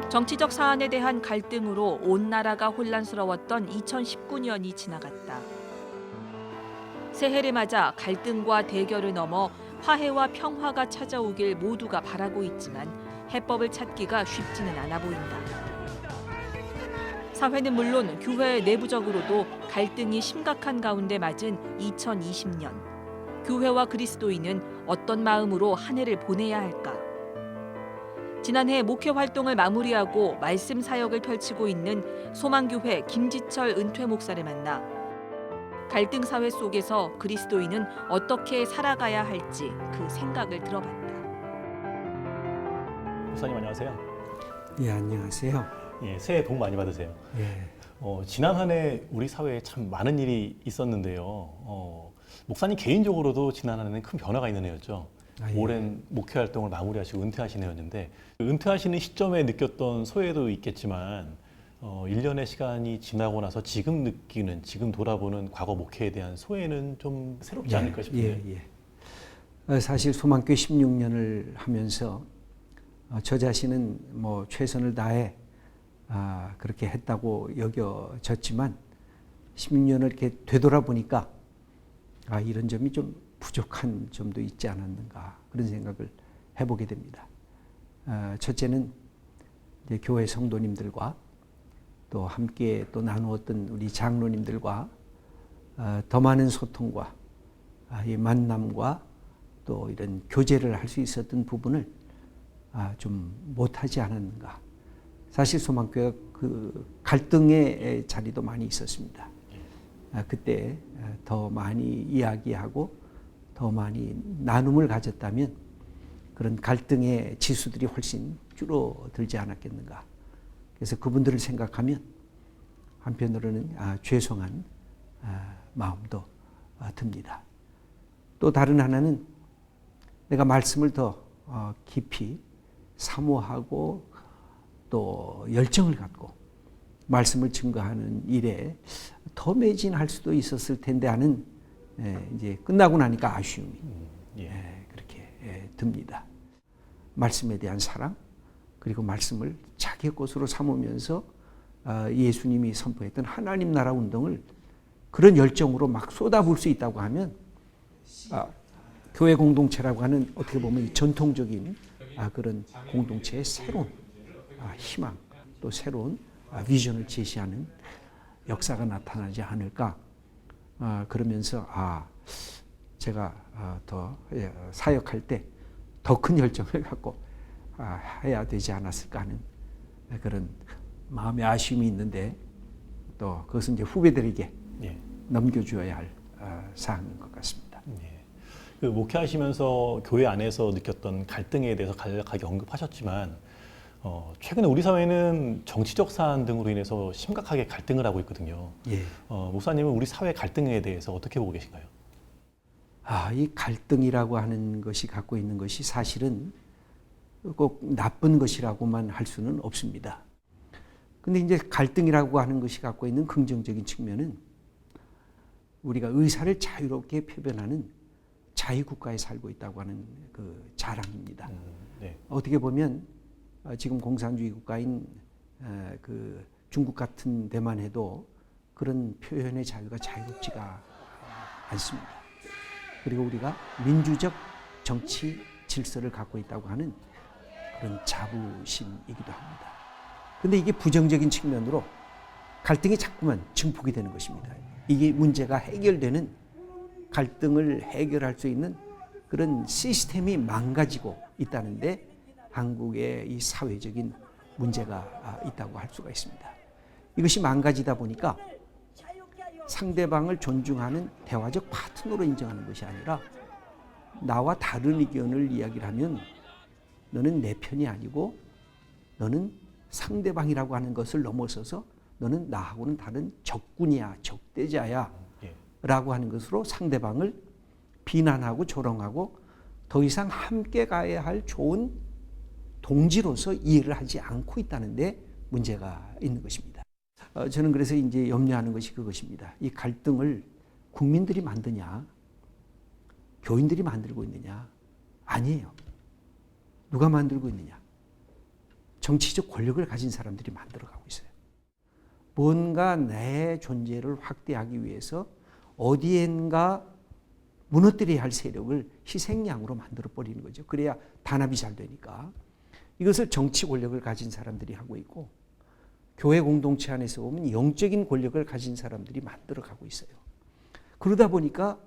정치적 사안에 대한 갈등으로 온 나라가 혼란스러웠던 2019년이 지나갔다. 새해를 맞아 갈등과 대결을 넘어 화해와 평화가 찾아오길 모두가 바라고 있지만 해법을 찾기가 쉽지는 않아 보인다. 사회는 물론 교회 내부적으로도 갈등이 심각한 가운데 맞은 2020년. 교회와 그리스도인은 어떤 마음으로 한 해를 보내야 할까? 지난해 목회 활동을 마무리하고 말씀 사역을 펼치고 있는 소망교회 김지철 은퇴 목사를 만나 갈등 사회 속에서 그리스도인은 어떻게 살아가야 할지 그 생각을 들어봤다. 목사님 안녕하세요. 예, 안녕하세요. 예, 새해 복 많이 받으세요. 예. 지난 한 해 우리 사회에 참 많은 일이 있었는데요. 목사님 개인적으로도 지난 한 해는 큰 변화가 있는 해였죠. 아, 예. 오랜 목회 활동을 마무리하시고 은퇴하신 해였는데 은퇴하시는 시점에 느꼈던 소외도 있겠지만 1년의 시간이 지나고 나서 지금 느끼는, 지금 돌아보는 과거 목회에 대한 소외는 좀 새롭지 않을까 싶은데. 사실 소망교회 16년을 하면서 저 자신은 뭐 최선을 다해 그렇게 했다고 여겨졌지만 16년을 이렇게 되돌아보니까 이런 점이 좀 부족한 점도 있지 않았는가 그런 생각을 해보게 됩니다. 첫째는 이제 교회 성도님들과 또 함께 또 나누었던 우리 장로님들과 더 많은 소통과 이 만남과 또 이런 교제를 할 수 있었던 부분을 좀 못하지 않았는가. 사실 소망교회가 그 갈등의 자리도 많이 있었습니다. 그때 더 많이 이야기하고 더 많이 나눔을 가졌다면 그런 갈등의 지수들이 훨씬 줄어들지 않았겠는가. 그래서 그분들을 생각하면 한편으로는 죄송한 마음도 듭니다. 또 다른 하나는 내가 말씀을 더 깊이 사모하고 또 열정을 갖고 말씀을 증거하는 일에 더 매진할 수도 있었을 텐데 하는 이제 끝나고 나니까 아쉬움이 그렇게 듭니다. 말씀에 대한 사랑 그리고 말씀을 자기 것으로 삼으면서 예수님이 선포했던 하나님 나라 운동을 그런 열정으로 막 쏟아부을 수 있다고 하면 교회 공동체라고 하는 어떻게 보면 전통적인 그런 공동체의 새로운 희망 또 새로운 비전을 제시하는 역사가 나타나지 않을까. 그러면서 제가 더 사역할 때 더 큰 열정을 갖고 해야 되지 않았을까 하는 그런 마음의 아쉬움이 있는데 또 그것은 이제 후배들에게 넘겨주어야 할 사항인 것 같습니다. 그 목회하시면서 교회 안에서 느꼈던 갈등에 대해서 간략하게 언급하셨지만 최근에 우리 사회는 정치적 사안 등으로 인해서 심각하게 갈등을 하고 있거든요. 목사님은 우리 사회 갈등에 대해서 어떻게 보고 계신가요? 이 갈등이라고 하는 것이 갖고 있는 것이 사실은 꼭 나쁜 것이라고만 할 수는 없습니다. 근데 이제 갈등이라고 하는 것이 갖고 있는 긍정적인 측면은 우리가 의사를 자유롭게 표현하는 자유국가에 살고 있다고 하는 그 자랑입니다. 어떻게 보면 지금 공산주의 국가인 그 중국 같은 데만 해도 그런 표현의 자유가 자유롭지가 않습니다. 그리고 우리가 민주적 정치 질서를 갖고 있다고 하는 그런 자부심이기도 합니다. 그런데 이게 부정적인 측면으로 갈등이 자꾸만 증폭이 되는 것입니다. 이게 문제가 해결되는 갈등을 해결할 수 있는 그런 시스템이 망가지고 있다는데 한국의 이 사회적인 문제가 있다고 할 수가 있습니다. 이것이 망가지다 보니까 상대방을 존중하는 대화적 파트너로 인정하는 것이 아니라 나와 다른 의견을 이야기를 하면 너는 내 편이 아니고 너는 상대방이라고 하는 것을 넘어서서 너는 나하고는 다른 적군이야, 적대자야 라고 하는 것으로 상대방을 비난하고 조롱하고 더 이상 함께 가야 할 좋은 동지로서 이해를 하지 않고 있다는 데 문제가 있는 것입니다. 저는 그래서 이제 염려하는 것이 그것입니다. 이 갈등을 국민들이 만드냐, 교인들이 만들고 있느냐? 아니에요. 누가 만들고 있느냐? 정치적 권력을 가진 사람들이 만들어가고 있어요. 뭔가 내 존재를 확대하기 위해서 어디엔가 무너뜨려야 할 세력을 희생양으로 만들어버리는 거죠. 그래야 단합이 잘 되니까. 이것을 정치 권력을 가진 사람들이 하고 있고, 교회 공동체 안에서 보면 영적인 권력을 가진 사람들이 만들어가고 있어요. 그러다 보니까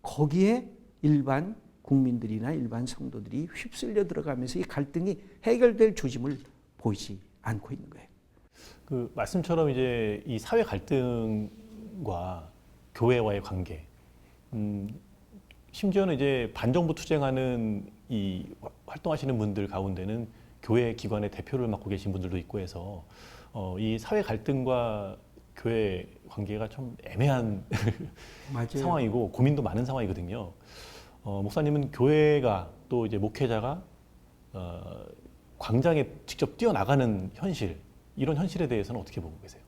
거기에 일반 국민들이나 일반 성도들이 휩쓸려 들어가면서 이 갈등이 해결될 조짐을 보이지 않고 있는 거예요. 그 말씀처럼 이제 이 사회 갈등과 교회와의 관계, 심지어는 이제 반정부 투쟁하는 이 활동하시는 분들 가운데는 교회 기관의 대표를 맡고 계신 분들도 있고 해서 이 사회 갈등과 교회 관계가 좀 애매한 상황이고 고민도 많은 상황이거든요. 목사님은 교회가 또 이제 목회자가 광장에 직접 뛰어나가는 현실, 이런 현실에 대해서는 어떻게 보고 계세요?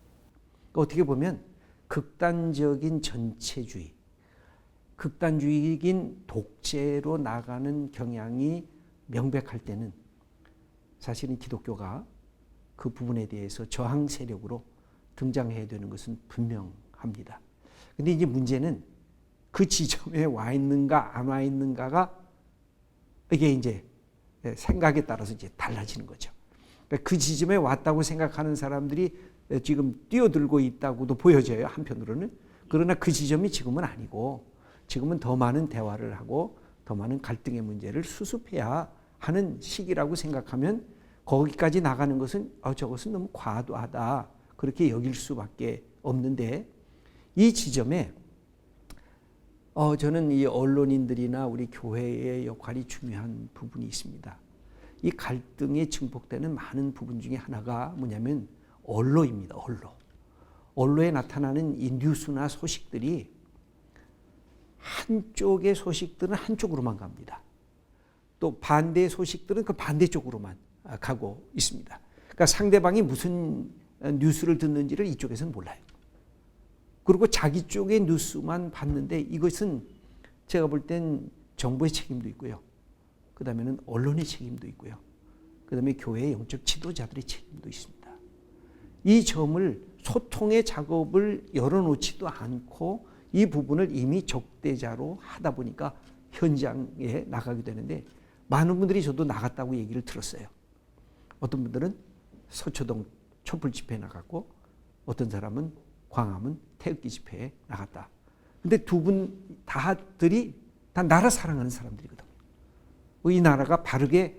어떻게 보면 극단적인 전체주의, 극단주의적인 독재로 나가는 경향이 명백할 때는 사실은 기독교가 그 부분에 대해서 저항 세력으로 등장해야 되는 것은 분명합니다. 근데 이제 문제는 그 지점에 와 있는가 안 와 있는가가 이게 이제 생각에 따라서 이제 달라지는 거죠. 그러니까 그 지점에 왔다고 생각하는 사람들이 지금 뛰어들고 있다고도 보여져요, 한편으로는. 그러나 그 지점이 지금은 아니고, 지금은 더 많은 대화를 하고 더 많은 갈등의 문제를 수습해야 하는 시기라고 생각하면 거기까지 나가는 것은 저것은 너무 과도하다, 그렇게 여길 수밖에 없는데, 이 지점에 저는 이 언론인들이나 우리 교회의 역할이 중요한 부분이 있습니다. 이 갈등에 증폭되는 많은 부분 중에 하나가 뭐냐면 언론입니다. 언론에 나타나는 이 뉴스나 소식들이 한쪽의 소식들은 한쪽으로만 갑니다. 또 반대의 소식들은 그 반대쪽으로만 가고 있습니다. 그러니까 상대방이 무슨 뉴스를 듣는지를 이쪽에서는 몰라요. 그리고 자기 쪽의 뉴스만 봤는데, 이것은 제가 볼 땐 정부의 책임도 있고요. 그 다음에는 언론의 책임도 있고요. 그 다음에 교회의 영적 지도자들의 책임도 있습니다. 이 점을 소통의 작업을 열어놓지도 않고 이 부분을 이미 적대자로 하다 보니까 현장에 나가게 되는데, 많은 분들이 저도 나갔다고 얘기를 들었어요. 어떤 분들은 서초동 촛불 집회에 나갔고, 어떤 사람은 광화문 태극기 집회에 나갔다. 근데 두 분 다들이 다 나라 사랑하는 사람들이거든요. 이 나라가 바르게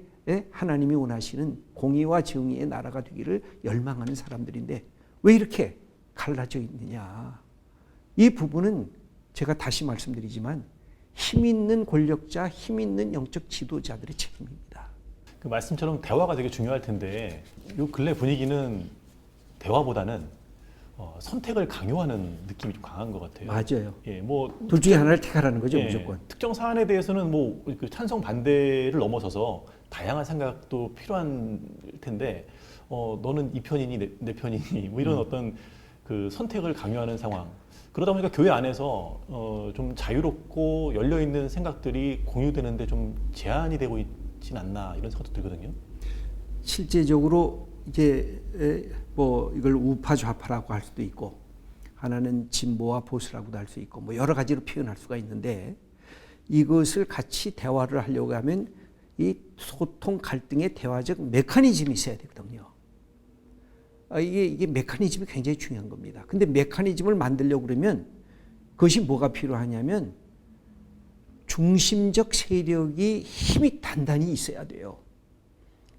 하나님이 원하시는 공의와 정의의 나라가 되기를 열망하는 사람들인데 왜 이렇게 갈라져 있느냐. 이 부분은 제가 다시 말씀드리지만 힘 있는 권력자, 힘 있는 영적 지도자들의 책임입니다. 그 말씀처럼 대화가 되게 중요할 텐데, 요 근래 분위기는 대화보다는 선택을 강요하는 느낌이 좀 강한 것 같아요. 맞아요. 예, 뭐 둘 중에 하나를 택하라는 거죠, 예, 무조건. 특정 사안에 대해서는 뭐 그 찬성 반대를 넘어서서 다양한 생각도 필요한 텐데, 너는 이 편이니 내 편이니 뭐 이런 어떤 그 선택을 강요하는 상황. 그러다 보니까 교회 안에서 좀 자유롭고 열려 있는 생각들이 공유되는데 좀 제한이 되고 있진 않나, 이런 생각도 들거든요. 실제적으로 이제 뭐 이걸 우파 좌파라고 할 수도 있고, 하나는 진보와 보수라고도 할 수 있고, 뭐 여러 가지로 표현할 수가 있는데, 이것을 같이 대화를 하려고 하면 이 소통 갈등의 대화적 메커니즘이 있어야 되거든요. 이게 메커니즘이 굉장히 중요한 겁니다. 근데 메커니즘을 만들려고 그러면 그것이 뭐가 필요하냐면 중심적 세력이 힘이 단단히 있어야 돼요.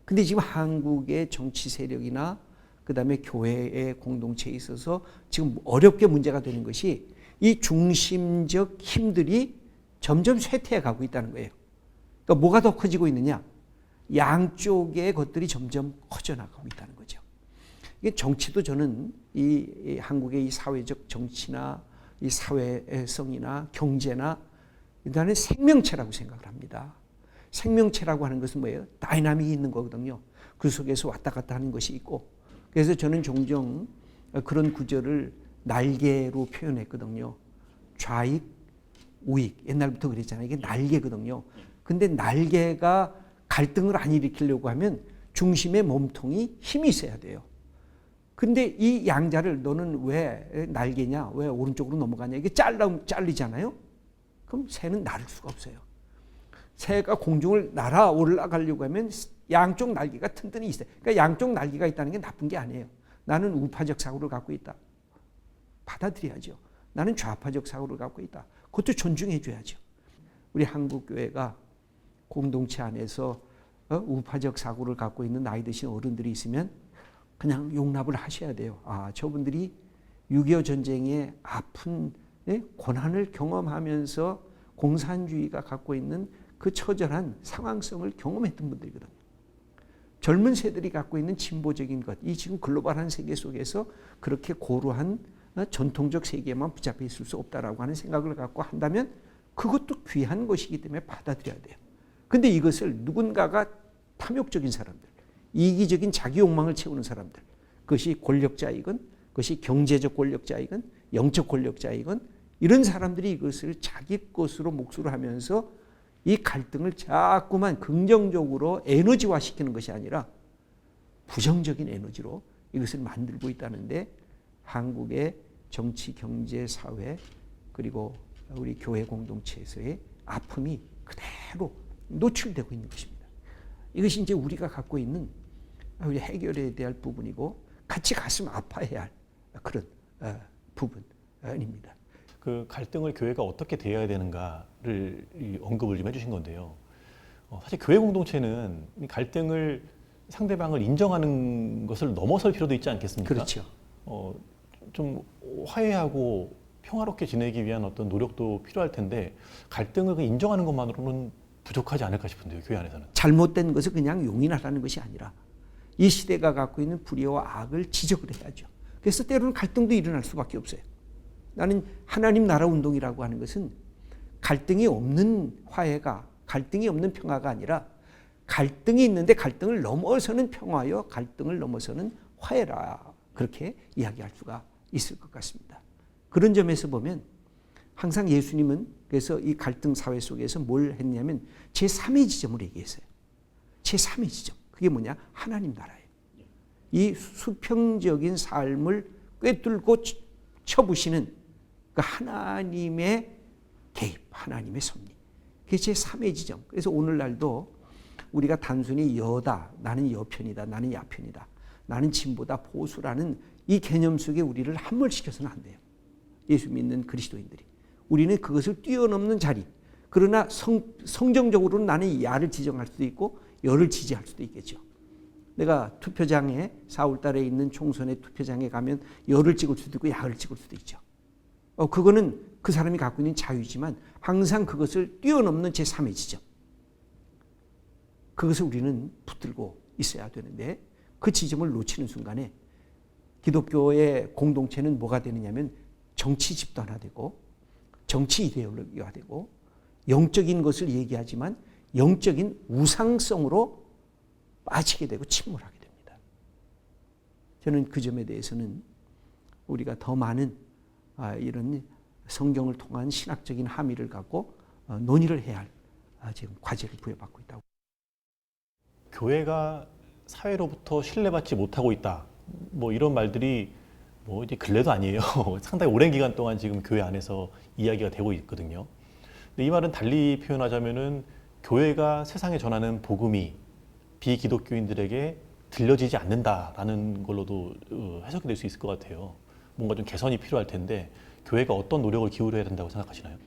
근데 지금 한국의 정치 세력이나 그다음에 교회의 공동체에 있어서 지금 어렵게 문제가 되는 것이 이 중심적 힘들이 점점 쇠퇴해 가고 있다는 거예요. 그러니까 뭐가 더 커지고 있느냐? 양쪽의 것들이 점점 커져나가고 있다는 거죠. 이게 정치도 저는 이 한국의 이 사회적 정치나 이 사회성이나 경제나 일단은 생명체라고 생각을 합니다. 생명체라고 하는 것은 뭐예요? 다이나믹이 있는 거거든요. 그 속에서 왔다 갔다 하는 것이 있고, 그래서 저는 종종 그런 구절을 날개로 표현했거든요. 좌익, 우익. 옛날부터 그랬잖아요. 이게 날개거든요. 근데 날개가 갈등을 안 일으키려고 하면 중심의 몸통이 힘이 있어야 돼요. 근데 이 양자를 너는 왜 날개냐? 왜 오른쪽으로 넘어가냐? 이게 잘리잖아요? 그럼 새는 날을 수가 없어요. 새가 공중을 날아 올라가려고 하면 양쪽 날개가 튼튼히 있어요. 그러니까 양쪽 날개가 있다는 게 나쁜 게 아니에요. 나는 우파적 사고를 갖고 있다. 받아들여야죠. 나는 좌파적 사고를 갖고 있다. 그것도 존중해 줘야죠. 우리 한국교회가 공동체 안에서 우파적 사고를 갖고 있는 나이 드신 어른들이 있으면 그냥 용납을 하셔야 돼요. 아, 저분들이 6.25 전쟁의 아픈 고난을 경험하면서 공산주의가 갖고 있는 그 처절한 상황성을 경험했던 분들이거든요. 젊은 세들이 갖고 있는 진보적인 것, 이 지금 글로벌한 세계 속에서 그렇게 고루한 전통적 세계만 붙잡혀 있을 수 없다라고 하는 생각을 갖고 한다면 그것도 귀한 것이기 때문에 받아들여야 돼요. 근데 이것을 누군가가 탐욕적인 사람들, 이기적인 자기 욕망을 채우는 사람들, 그것이 권력자이건 그것이 경제적 권력자이건 영적 권력자이건 이런 사람들이 이것을 자기 것으로 몫으로 하면서 이 갈등을 자꾸만 긍정적으로 에너지화시키는 것이 아니라 부정적인 에너지로 이것을 만들고 있다는데 한국의 정치, 경제, 사회 그리고 우리 교회 공동체에서의 아픔이 그대로 노출되고 있는 것입니다. 이것이 이제 우리가 갖고 있는 우리 해결해야 될 부분이고 같이 가슴 아파해야 할 그런 부분입니다. 그 갈등을 교회가 어떻게 대해야 되는가를 언급을 좀 해주신 건데요. 사실 교회 공동체는 이 갈등을 상대방을 인정하는 것을 넘어설 필요도 있지 않겠습니까? 그렇죠. 좀 화해하고 평화롭게 지내기 위한 어떤 노력도 필요할 텐데 갈등을 인정하는 것만으로는 부족하지 않을까 싶은데요, 교회 안에서는. 잘못된 것을 그냥 용인하라는 것이 아니라 이 시대가 갖고 있는 불의와 악을 지적을 해야죠. 그래서 때로는 갈등도 일어날 수밖에 없어요. 나는 하나님 나라 운동이라고 하는 것은 갈등이 없는 화해가, 갈등이 없는 평화가 아니라 갈등이 있는데 갈등을 넘어서는 평화요, 갈등을 넘어서는 화해라. 그렇게 이야기할 수가 있을 것 같습니다. 그런 점에서 보면 항상 예수님은 그래서 이 갈등 사회 속에서 뭘 했냐면 제3의 지점을 얘기했어요. 제3의 지점. 그게 뭐냐? 하나님 나라예요. 이 수평적인 삶을 꿰뚫고 쳐부시는 그 하나님의 개입, 하나님의 섭리. 그게 제3의 지점. 그래서 오늘날도 우리가 단순히 여다, 나는 여편이다, 나는 야편이다, 나는 진보다 보수라는 이 개념 속에 우리를 함몰시켜서는 안 돼요. 예수 믿는 그리스도인들이. 우리는 그것을 뛰어넘는 자리. 그러나 성정적으로는 나는 야를 지정할 수도 있고 여를 지지할 수도 있겠죠. 내가 투표장에 4월 달에 있는 총선의 투표장에 가면 여를 찍을 수도 있고 야를 찍을 수도 있죠. 그거는 그 사람이 갖고 있는 자유지만 항상 그것을 뛰어넘는 제3의 지점. 그것을 우리는 붙들고 있어야 되는데 그 지점을 놓치는 순간에 기독교의 공동체는 뭐가 되느냐면 정치 집단화되고 정치 이데올로기가 되고 영적인 것을 얘기하지만 영적인 우상성으로 빠지게 되고 침몰하게 됩니다. 저는 그 점에 대해서는 우리가 더 많은 이런 성경을 통한 신학적인 함의를 갖고 논의를 해야 할 지금 과제를 부여받고 있다고. 교회가 사회로부터 신뢰받지 못하고 있다. 뭐 이런 말들이 뭐 이제 근래도 아니에요. 상당히 오랜 기간 동안 지금 교회 안에서 이야기가 되고 있거든요. 근데 이 말은 달리 표현하자면은 교회가 세상에 전하는 복음이 비기독교인들에게 들려지지 않는다라는 걸로도 해석이 될 수 있을 것 같아요. 뭔가 좀 개선이 필요할 텐데 교회가 어떤 노력을 기울여야 된다고 생각하시나요?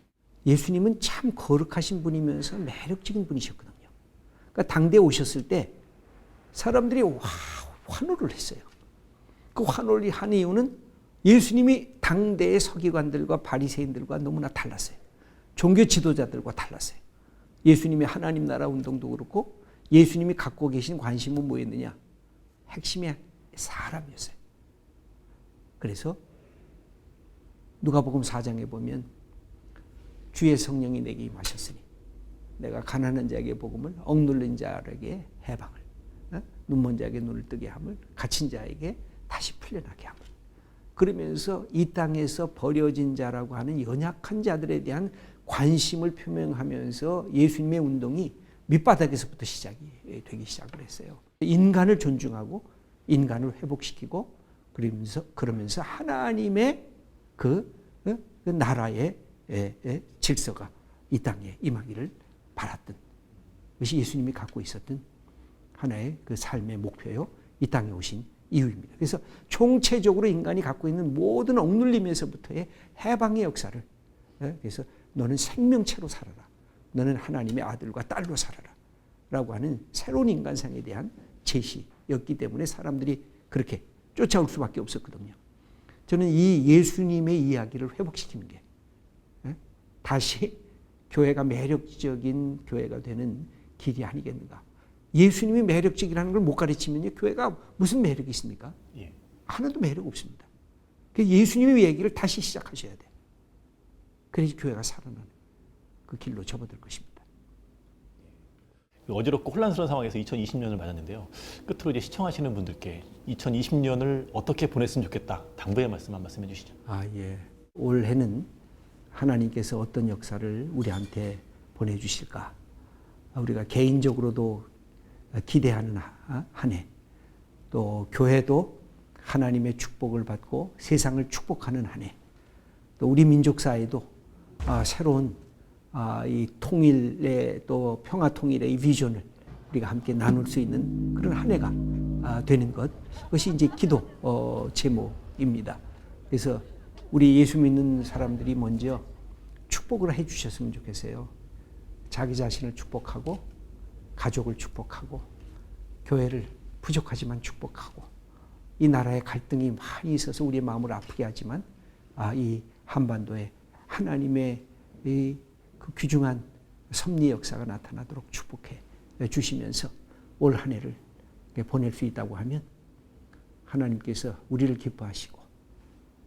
예수님은 참 거룩하신 분이면서 매력적인 분이셨거든요. 그러니까 당대에 오셨을 때 사람들이 환호를 했어요. 그 환호를 한 이유는 예수님이 당대의 서기관들과 바리새인들과 너무나 달랐어요. 종교 지도자들과 달랐어요. 예수님의 하나님 나라 운동도 그렇고 예수님이 갖고 계신 관심은 뭐였느냐? 핵심이 사람이었어요. 그래서 누가복음 4장에 보면 주의 성령이 내게 임하셨으니 내가 가난한 자에게 복음을, 억눌린 자에게 해방을, 눈먼 자에게 눈을 뜨게 함을, 갇힌 자에게 다시 풀려나게 함을. 그러면서 이 땅에서 버려진 자라고 하는 연약한 자들에 대한 관심을 표명하면서 예수님의 운동이 밑바닥에서부터 시작이 되기 시작을 했어요. 인간을 존중하고 인간을 회복시키고 그러면서 하나님의 그 나라의 질서가 이 땅에 임하기를 바랐던 것이 예수님이 갖고 있었던 하나의 그 삶의 목표요. 이 땅에 오신 이유입니다. 그래서 총체적으로 인간이 갖고 있는 모든 억눌림에서부터의 해방의 역사를, 그래서 너는 생명체로 살아라. 너는 하나님의 아들과 딸로 살아라. 라고 하는 새로운 인간상에 대한 제시였기 때문에 사람들이 그렇게 쫓아올 수밖에 없었거든요. 저는 이 예수님의 이야기를 회복시키는 게 다시 교회가 매력적인 교회가 되는 길이 아니겠는가. 예수님이 매력적이라는 걸 못 가르치면요, 교회가 무슨 매력이 있습니까? 예. 하나도 매력 없습니다. 예수님의 얘기를 다시 시작하셔야 돼요. 그래야 교회가 살아나는 그 길로 접어들 것입니다. 어지럽고 혼란스러운 상황에서 2020년을 맞았는데요. 끝으로 이제 시청하시는 분들께 2020년을 어떻게 보냈으면 좋겠다. 당부의 말씀 한 말씀 해주시죠. 예. 올해는 하나님께서 어떤 역사를 우리한테 보내주실까? 우리가 개인적으로도 기대하는 한 해, 또 교회도 하나님의 축복을 받고 세상을 축복하는 한 해, 또 우리 민족 사회도 새로운 이 통일의 또 평화 통일의 이 비전을 우리가 함께 나눌 수 있는 그런 한 해가 되는 것, 그것이 이제 기도 제목입니다. 그래서 우리 예수 믿는 사람들이 먼저 축복을 해주셨으면 좋겠어요. 자기 자신을 축복하고 가족을 축복하고 교회를 부족하지만 축복하고 이 나라의 갈등이 많이 있어서 우리의 마음을 아프게 하지만 이 한반도에 하나님의 그 귀중한 섭리 역사가 나타나도록 축복해 주시면서 올 한 해를 보낼 수 있다고 하면 하나님께서 우리를 기뻐하시고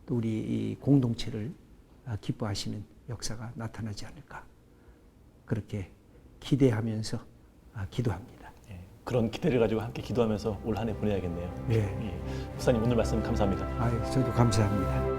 또 우리 이 공동체를 기뻐하시는 역사가 나타나지 않을까, 그렇게 기대하면서 기도합니다. 예, 그런 기대를 가지고 함께 기도하면서 올 한 해 보내야겠네요. 네. 예, 목사님 오늘 말씀 감사합니다. 저도 감사합니다.